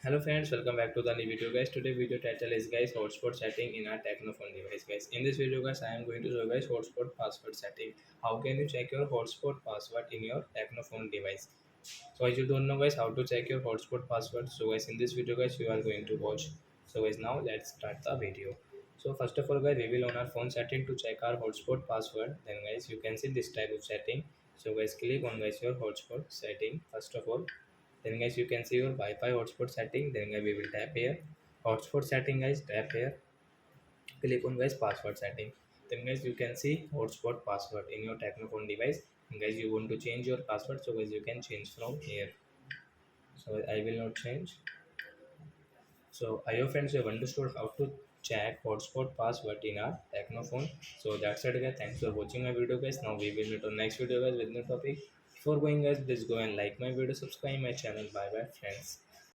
Hello friends, welcome back to the new video guys. Today video title is guys hotspot setting in our Technophone device guys. In this video guys, I am going to show guys hotspot password setting. How can you check your hotspot password in your Technophone device? So as you don't know guys how to check your hotspot password, so guys in this video guys you are going to watch. So guys now let's start the video. So first of all guys we will on our phone setting to check our hotspot password. Then guys you can see this type of setting. So guys click on guys your hotspot setting first of all. Then guys you can see your Wi-Fi hotspot setting. Then guys we will tap here. Hotspot setting guys, tap here. Click on guys password setting. Then guys you can see hotspot password in your Technophone device. And guys you want to change your password, so guys you can change from here. So I will not change. So I hope friends you have understood how to check hotspot password in our Technophone. So that's it guys. Thanks for watching my video guys. Now we will meet on next video guys with new topic. Before going guys, please go and like my video, subscribe my channel. Bye bye friends.